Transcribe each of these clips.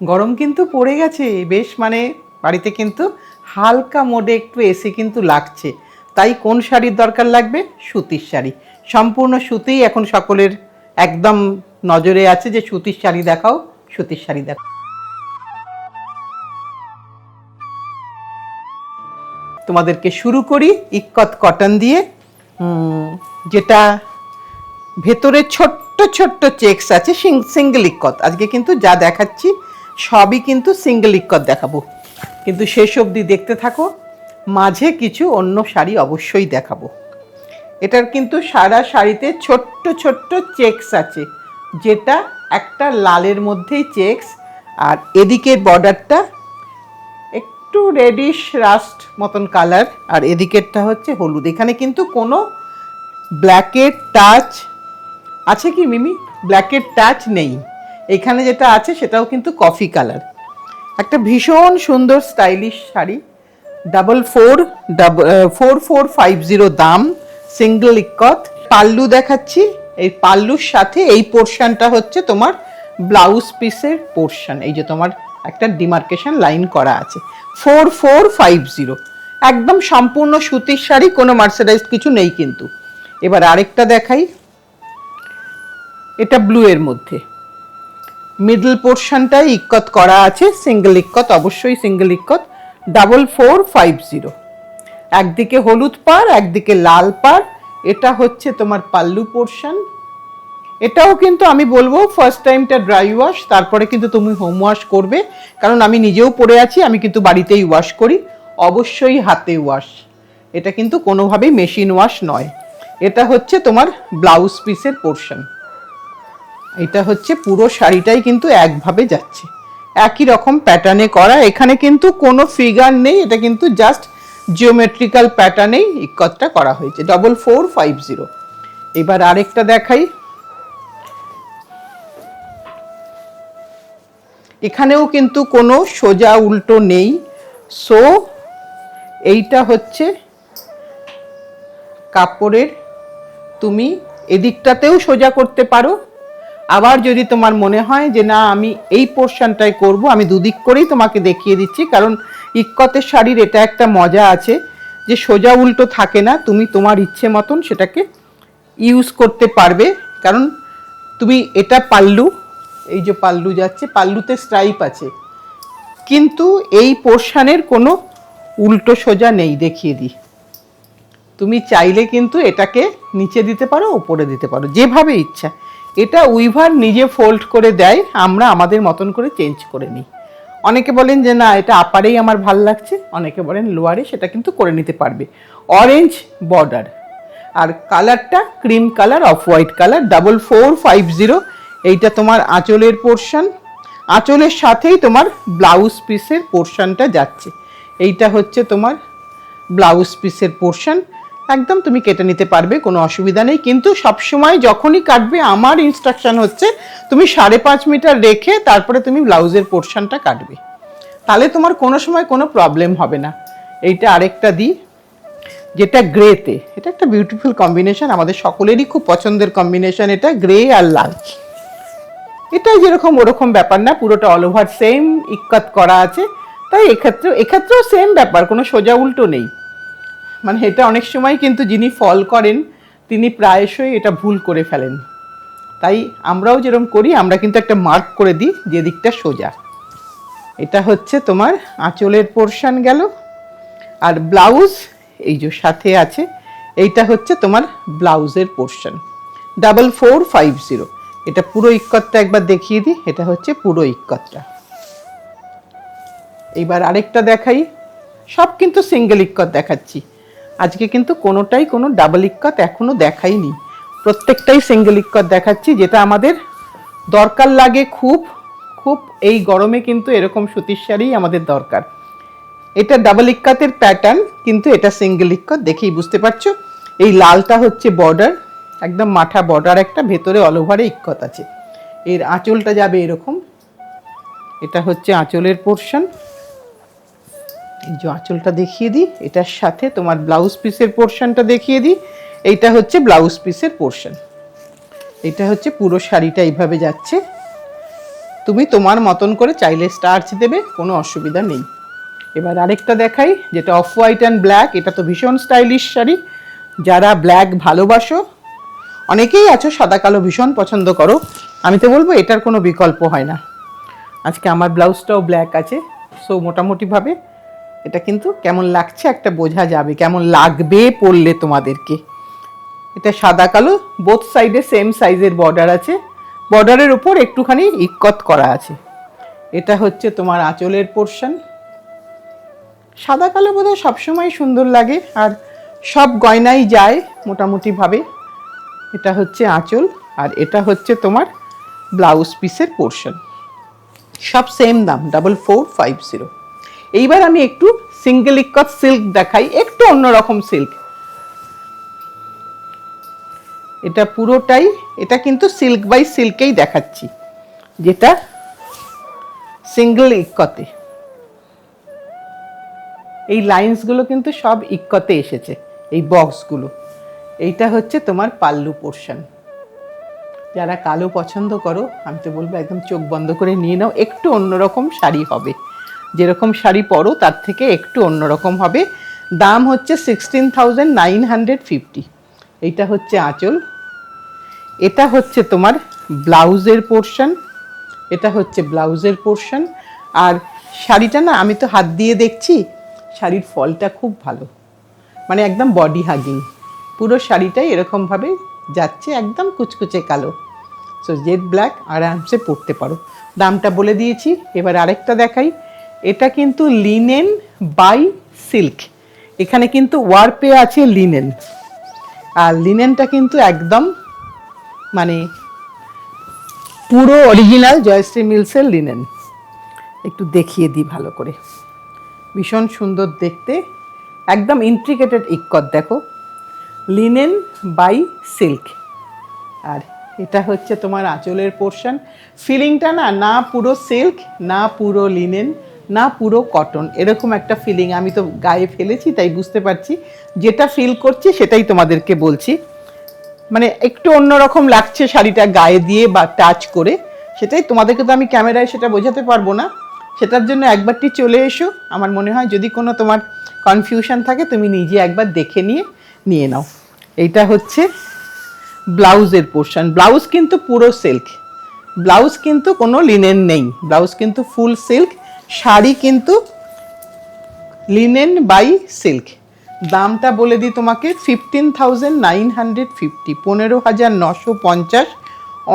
গরম কিন্তু পড়ে গেছে বেশ, মানে বাড়িতে কিন্তু হালকা মোডে একটু এসি কিন্তু লাগছে। তাই কোন শাড়ির দরকার লাগবে? সুতির শাড়ি। সম্পূর্ণ সুতিই এখন সকলের একদম নজরে আছে যে সুতির শাড়ি দেখাও, সুতির শাড়ি দেখাও। তোমাদেরকে শুরু করি ইক্কত কটন দিয়ে, যেটা ভেতরে ছোট্ট ছোট্ট চেকস আছে, সিঙ্গেল ইক্কত। আজকে কিন্তু যা দেখাচ্ছি সবই কিন্তু সিঙ্গেল ইক্কত দেখাবো, কিন্তু শেষ অবধি দেখতে থাকো। মাঝে কিছু অন্য শাড়ি অবশ্যই দেখাবো। এটার কিন্তু সারা শাড়িতে ছোট্ট ছোট্ট চেকস আছে, যেটা একটা লালের মধ্যেই চেকস, আর এদিকের বর্ডারটা একটু রেডিশ রাস্ট মতন কালার, আর এদিকেরটা হচ্ছে হলুদ। এখানে কিন্তু কোনো ব্ল্যাকের টাচ আছে কি মিমি? ব্ল্যাকের টাচ নেই। এখানে যেটা আছে সেটাও কিন্তু কফি কালার। একটা ভীষণ সুন্দর স্টাইলিশ শাড়ি, 4450 দাম, সিঙ্গেল ইক্কত। পাল্লু দেখাচ্ছি, এই পাল্লুর সাথে এই পোর্শনটা হচ্ছে তোমার ব্লাউজ পিসের পোর্শন। এই যে তোমার একটা ডিমার্কেশন লাইন করা আছে। 4450 একদম সম্পূর্ণ সুতির শাড়ি, কোনো মার্সেডাইজ কিছু নেই কিন্তু। এবার আরেকটা দেখাই, এটা ব্লু এর মধ্যে মিডল পোর্শনটাই ইক্কত করা আছে, সিঙ্গেল ইক্কত, অবশ্যই সিঙ্গেল ইক্কত। 4450, একদিকে হলুদ পাড় একদিকে লাল পাড়। এটা হচ্ছে তোমার পাল্লু পোর্শন। এটাও কিন্তু আমি বলবো ফার্স্ট টাইমটা ড্রাই ওয়াশ, তারপরে কিন্তু তুমি হোম ওয়াশ করবে, কারণ আমি নিজেও পরে আছি, আমি কিন্তু বাড়িতেই ওয়াশ করি, অবশ্যই হাতে ওয়াশ। এটা কিন্তু কোনোভাবেই মেশিন ওয়াশ নয়। এটা হচ্ছে তোমার ব্লাউজ পিসের পোর্শন। এটা হচ্ছে পুরো শাড়িটাই কিন্তু একভাবে যাচ্ছে, একই রকম প্যাটার্নে করা। এখানে কিন্তু কোনো ফিগার নেই, এটা কিন্তু জাস্ট জিওমেট্রিক্যাল প্যাটার্নেই ইক্কতটা করা হয়েছে। 4450। এবার আরেকটা দেখাই, এখানেও কিন্তু কোনো সোজা উল্টো নেই। সো এইটা হচ্ছে কাপড়ের, তুমি এদিকটাতেও সোজা করতে পারো, আবার যদি তোমার মনে হয় যে না আমি এই পোর্শনটাই করব, আমি দুদিক করেই তোমাকে দেখিয়ে দিচ্ছি, কারণ ইক্কতের শাড়ির এটা একটা মজা আছে যে সোজা উল্টো থাকে না, তুমি তোমার ইচ্ছে মতন সেটাকে ইউজ করতে পারবে। কারণ তুমি এটা পাল্লু, এই যে পাল্লু যাচ্ছে, পাল্লুতে স্ট্রাইপ আছে, কিন্তু এই পোর্শনের কোনো উল্টো সোজা নেই। দেখিয়ে দিই, তুমি চাইলে কিন্তু এটাকে নিচে দিতে পারো, উপরে দিতে পারো, যেভাবে ইচ্ছা। এটা উইভার নিজে ফোল্ড করে দেয়, আমরা আমাদের মতন করে চেঞ্জ করে নিই। অনেকে বলেন যে না এটা আপারেই আমার ভাল লাগছে, অনেকে বলেন লোয়ারে, সেটা কিন্তু করে নিতে পারবে। অরেঞ্জ বর্ডার, আর কালারটা cream colour, off white colour. 4450, এইটা তোমার আঁচলের পোর্শন। আঁচলের সাথেই তোমার ব্লাউজ পিসের পোর্শনটা যাচ্ছে। এইটা হচ্ছে তোমার ব্লাউজ পিসের পোর্শন, একদম তুমি কেটে নিতে পারবে, কোনো অসুবিধা নেই। কিন্তু সবসময় যখনই কাটবে আমার ইনস্ট্রাকশন হচ্ছে তুমি 5.5 মিটার রেখে তারপরে তুমি ব্লাউজের পোর্শনটা কাটবে, তাহলে তোমার কোনো সময় কোনো প্রবলেম হবে না। এইটা আরেকটা দিই, যেটা গ্রেতে, এটা একটা বিউটিফুল কম্বিনেশন, আমাদের সকলেরই খুব পছন্দের কম্বিনেশন। এটা গ্রে আর লাল, এটা যেরকম ওরকম ব্যাপার না, পুরোটা অল ওভার সেম ইক্কত করা আছে। তাই এক্ষেত্রেও সেম ব্যাপার, কোনো সোজা উল্টো নেই। মানে এটা অনেক সময় কিন্তু যিনি ফল করেন তিনি প্রায়শই এটা ভুল করে ফেলেন। তাই আমরাও যেরকম করি, আমরা কিন্তু একটা মার্ক করে দিই যে দিকটা সোজা। এটা হচ্ছে তোমার আঁচলের পোর্শন গেল, আর ব্লাউজ এই যে সাথে আছে, এইটা হচ্ছে তোমার ব্লাউজের পোর্শন। 4450, এটা পুরো ইক্কতটা একবার দেখিয়ে দিই, এটা হচ্ছে পুরো ইক্কতটা। এইবার আরেকটা দেখাই, সব কিন্তু সিঙ্গেল ইক্কত দেখাচ্ছি আজকে, কিন্তু কোনোটাই কোনো ডাবল ইক্কত এখনো দেখাইনি, প্রত্যেকটাই সিঙ্গেল ইক্কত দেখাচ্ছি, যেটা আমাদের দরকার লাগে খুব খুব। এই গরমে কিন্তু এরকম সুতির শাড়ি আমাদের দরকার। এটা ডাবল ইক্কতের প্যাটার্ন, কিন্তু এটা সিঙ্গেল ইক্কত, দেখেই বুঝতে পারছো। এই লালটা হচ্ছে বর্ডার, একদম মাঠা বর্ডার একটা, ভেতরে অল ওভারে ইক্কত আছে। এর আঁচলটা যাবে এরকম, এটা হচ্ছে আঁচলের পোর্শন। এই যে আঁচলটা দেখিয়ে দিই, এটার সাথে তোমার ব্লাউজ পিসের পোর্শনটা দেখিয়ে দিই, এইটা হচ্ছে ব্লাউজ পিসের পোর্শন। এটা হচ্ছে পুরো শাড়িটা এইভাবে যাচ্ছে। তুমি তোমার মতন করে চাইলে স্টার্চ দেবে, কোনো অসুবিধা নেই। এবার আরেকটা দেখাই, যেটা অফ হোয়াইট অ্যান্ড ব্ল্যাক। এটা তো ভীষণ স্টাইলিশ শাড়ি, যারা ব্ল্যাক ভালোবাসো, অনেকেই আছো সাদা কালো ভীষণ পছন্দ করো, আমি তো বলবো এটার কোনো বিকল্প হয় না। আজকে আমার ব্লাউজটাও ব্ল্যাক আছে, সো মোটামুটিভাবে এটা কিন্তু কেমন লাগছে একটা বোঝা যাবে, কেমন লাগবে পরলে তোমাদেরকে। এটা সাদা কালো, বোথ সাইডে সেম সাইজের বর্ডার আছে, বর্ডারের উপর একটুখানি ইক্কত করা আছে। এটা হচ্ছে তোমার আঁচলের পোর্শন। সাদা কালো বোধহয় সবসময় সুন্দর লাগে, আর সব গয়নাই যায় মোটামুটিভাবে। এটা হচ্ছে আঁচল, আর এটা হচ্ছে তোমার ব্লাউজ পিসের পোর্শন। সব সেম দাম 4450। এইবার আমি একটু সিঙ্গেল ইক্কত সিল্ক দেখাই, একটু অন্যরকম সিল্ক। এটা পুরোটাই, এটা কিন্তু সিল্ক বাই সিল্কেই দেখাচ্ছি, যেটা সিঙ্গেল ইক্কতে। এই লাইন্সগুলো কিন্তু সব ইক্কতে এসেছে, এই বক্সগুলো। এইটা হচ্ছে তোমার পাল্লু পোর্শন। যারা কালো পছন্দ করো, আমি তো বলবো একদম চোখ বন্ধ করে নিয়ে নাও, একটু অন্যরকম শাড়ি হবে, যেরকম শাড়ি পরো তার থেকে একটু অন্যরকম হবে। দাম হচ্ছে 16,950। এইটা হচ্ছে আঁচল। এটা হচ্ছে তোমার ব্লাউজের পোর্শন, এটা হচ্ছে ব্লাউজের পোর্শন। আর শাড়িটা না, আমি তো হাত দিয়ে দেখছি, শাড়ির ফলটা খুব ভালো, মানে একদম বডি হাগিং। পুরো শাড়িটাই এরকমভাবে যাচ্ছে, একদম কুচকুচে কালো। সো জেড ব্ল্যাক আরামসে পরতে পারো। দামটা বলে দিয়েছি। এবার আরেকটা দেখাই। এটা কিন্তু লিনেন বাই সিল্ক। এখানে কিন্তু ওয়ার্পে আছে লিনেন, আর লিনেনটা কিন্তু একদম মানে পুরো অরিজিনাল জয়শ্রী মিলসের লিনেন। একটু দেখিয়ে দিই ভালো করে, ভীষণ সুন্দর দেখতে, একদম ইন্ট্রিকেটেড ইক্কত দেখো, লিনেন বাই সিল্ক। আর এটা হচ্ছে তোমার আঁচলের পোর্শন। ফিলিংটা না, না পুরো সিল্ক, না পুরো লিনেন, না পুরো কটন, এরকম একটা ফিলিং। আমি তো গায়ে ফেলেছি তাই বুঝতে পারছি, যেটা ফিল করছি সেটাই তোমাদেরকে বলছি। মানে একটু অন্যরকম লাগছে শাড়িটা গায়ে দিয়ে বা টাচ করে, সেটাই তোমাদেরকে তো আমি ক্যামেরায় সেটা বোঝাতে পারবো না। সেটার জন্য একবারটি চলে এসো। আমার মনে হয় যদি কোনো তোমার কনফিউশন থাকে, তুমি নিজে একবার দেখে নিয়ে নাও। এইটা হচ্ছে ব্লাউজের পোর্শন। ব্লাউজ কিন্তু পুরো সিল্ক, ব্লাউজ কিন্তু কোনো লিনেন নেই, ব্লাউজ কিন্তু ফুল সিল্ক। শাড়ি কিন্তু লিনেন বাই সিল্ক। দামটা বলে দিই তোমাকে, 15,950, 15,950।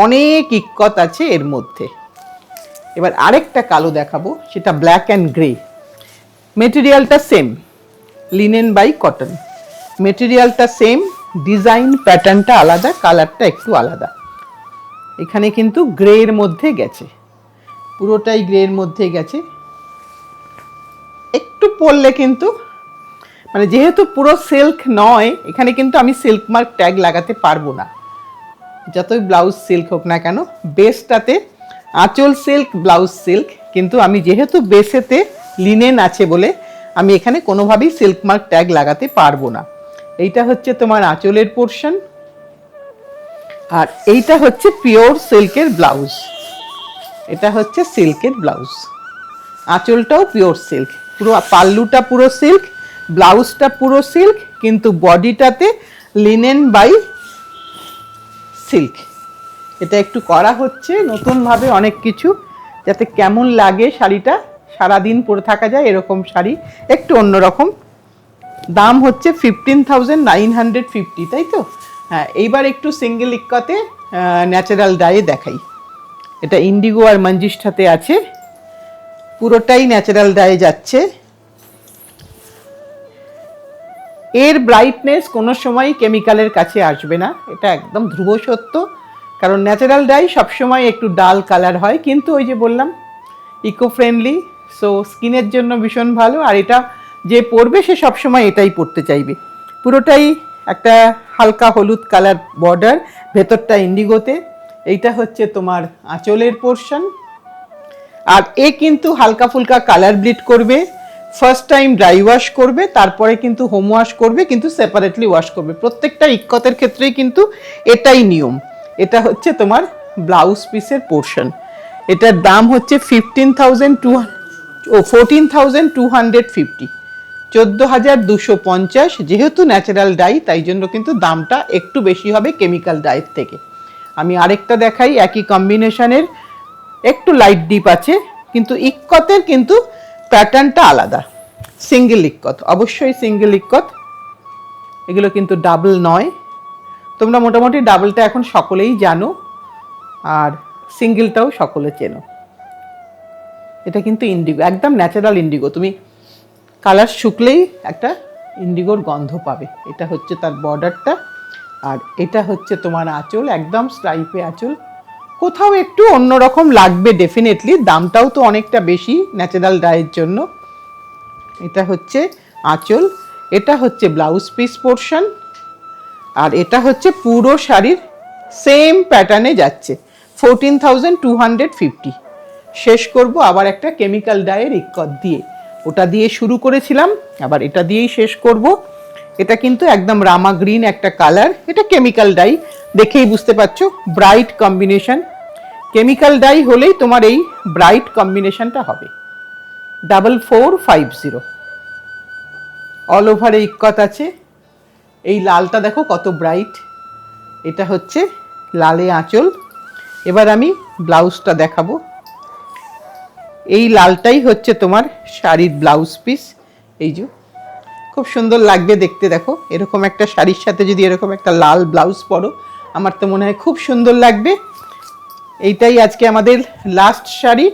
অনেক ইক্কত আছে এর মধ্যে। এবার আরেকটা কালো দেখাবো, সেটা ব্ল্যাক অ্যান্ড গ্রে। মেটেরিয়ালটা সেম, লিনেন বাই কটন। মেটেরিয়ালটা সেম, ডিজাইন প্যাটার্নটা আলাদা, কালারটা একটু আলাদা। এখানে কিন্তু গ্রের মধ্যে গেছে, পুরোটাই গ্রের মধ্যে গেছে। একটু পরলে কিন্তু মানে যেহেতু পুরো সিল্ক নয়, এখানে কিন্তু আমি সিল্ক মার্ক ট্যাগ লাগাতে পারবো না, যতই ব্লাউজ সিল্ক হোক না কেন। বেসটাতে আঁচল সিল্ক, ব্লাউজ সিল্ক, কিন্তু আমি যেহেতু বেসেতে লিনেন আছে বলে আমি এখানে কোনোভাবেই সিল্ক মার্ক ট্যাগ লাগাতে পারবো না। এইটা হচ্ছে তোমার আঁচলের পোর্শন, আর এইটা হচ্ছে পিওর সিল্কের ব্লাউজ। এটা হচ্ছে সিল্কের ব্লাউজ, আঁচলটাও পিওর সিল্ক, পুরো পাল্লুটা পুরো সিল্ক, ব্লাউজটা পুরো সিল্ক, কিন্তু বডিটাতে লিনেন বাই সিল্ক। এটা একটু করা হচ্ছে নতুনভাবে অনেক কিছু, যাতে কেমন লাগে শাড়িটা, সারাদিন পরে থাকা যায় এরকম শাড়ি, একটু অন্যরকম। দাম হচ্ছে 15,950, তাই তো? হ্যাঁ, এইবার একটু সিঙ্গেল ইক্কতে ন্যাচারাল ডায়ে দেখাই। এটা ইন্ডিগো আর মঞ্জিষ্ঠাতে আছে, পুরোটাই ন্যাচারাল ডায়ে যাচ্ছে। এর ব্রাইটনেস কোনো সময় কেমিক্যালের কাছে আসবে না, এটা একদম ধ্রুব সত্য। কারণ ন্যাচারাল ডাই সবসময় একটু ডাল কালার হয়, কিন্তু ওই যে বললাম ইকো ফ্রেন্ডলি, সো স্কিনের জন্য ভীষণ ভালো। আর এটা যে পরবে সে সবসময় এটাই পরতে চাইবে। পুরোটাই একটা হালকা হলুদ কালার বর্ডার, ভেতরটা ইন্ডিগোতে। এইটা হচ্ছে তোমার আঁচলের পোর্শন। আর এ কিন্তু হালকা ফুলকা কালার ব্লিড করবে, ফার্স্ট টাইম ড্রাই ওয়াশ করবে, তারপরে কিন্তু হোম ওয়াশ করবে, কিন্তু সেপারেটলি ওয়াশ করবে। প্রত্যেকটা ইক্কতের ক্ষেত্রেই কিন্তু এটাই নিয়ম। এটা হচ্ছে তোমার ব্লাউজ পিসের পোর্শন। এটার দাম হচ্ছে 14,250, 14,250। যেহেতু ন্যাচারাল ডাই তাই জন্য কিন্তু দামটা একটু বেশি হবে কেমিক্যাল ডাইয়ের থেকে। আমি আরেকটা দেখাই, একই কম্বিনেশনের, একটু লাইট ডিপ আছে, কিন্তু ইক্কতের কিন্তু প্যাটার্নটা আলাদা। সিঙ্গেল ইক্কত, অবশ্যই সিঙ্গেল ইক্কত, এগুলো কিন্তু ডাবল নয়। তোমরা মোটামুটি ডাবলটা এখন সকলেই জানো, আর সিঙ্গেলটাও সকলে চেনো। এটা কিন্তু ইন্ডিগো, একদম ন্যাচারাল ইন্ডিগো। তুমি কালার শুকলেই একটা ইন্ডিগোর গন্ধ পাবে। এটা হচ্ছে তার বর্ডারটা, আর এটা হচ্ছে তোমার আঁচল, একদম স্ট্রাইপে আঁচল। কোথাও একটু অন্যরকম লাগবে ডেফিনেটলি, দামটাও তো অনেকটা বেশি ন্যাচারাল ডাইয়ের জন্য। এটা হচ্ছে আঁচল, এটা হচ্ছে ব্লাউজ পিস পোর্শন, আর এটা হচ্ছে পুরো শাড়ির সেম প্যাটার্নে যাচ্ছে 14,250। শেষ করব আবার একটা কেমিক্যাল ডাইয়ের ইক্কত দিয়ে, ওটা দিয়ে শুরু করেছিলাম, আবার এটা দিয়েই শেষ করব। এটা কিন্তু একদম রামা গ্রিন একটা কালার, এটা কেমিক্যাল ডাই, দেখেই বুঝতে পারছো ব্রাইট কম্বিনেশন। কেমিক্যাল ডাই হলেই তোমার এই ব্রাইট কম্বিনেশনটা হবে। 4450 অল ওভারে ইক্কত আছে। এই লালটা দেখো কত ব্রাইট, এটা হচ্ছে লালে আঁচল। এবার আমি ব্লাউজটা দেখাবো। এই লালটাই হচ্ছে তোমার শাড়ির ব্লাউজ পিস। এই যে খুব সুন্দর লাগবে দেখতে, দেখো এরকম একটা শাড়ির সাথে যদি এরকম একটা লাল ব্লাউজ পরো, আমার তো মনে হয় খুব সুন্দর লাগবে। এইটাই আজকে আমাদের লাস্ট শাড়ি,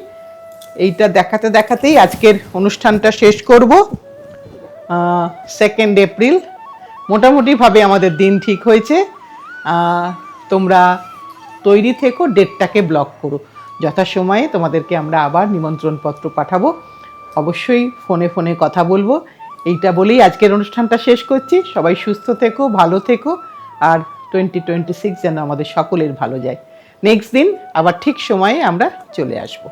এইটা দেখাতে দেখাতেই আজকের অনুষ্ঠানটা শেষ করব। 2 এপ্রিল মোটামুটিভাবে আমাদের দিন ঠিক হয়েছে। তোমরা তৈরি থেকো, ডেটটাকে ব্লক করো, যথাসময়ে তোমাদেরকে আমরা আবার নিমন্ত্রণপত্র পাঠাবো। অবশ্যই ফোনে ফোনে কথা বলবো। এইটা বলেই আজকের অনুষ্ঠানটা শেষ করছি। সবাই সুস্থ থেকো, ভালো থেকো, আর 2026 যেন আমাদের সকলের ভালো যায়। নেক্সট দিন আবার ঠিক সময়ে আমরা চলে আসবো।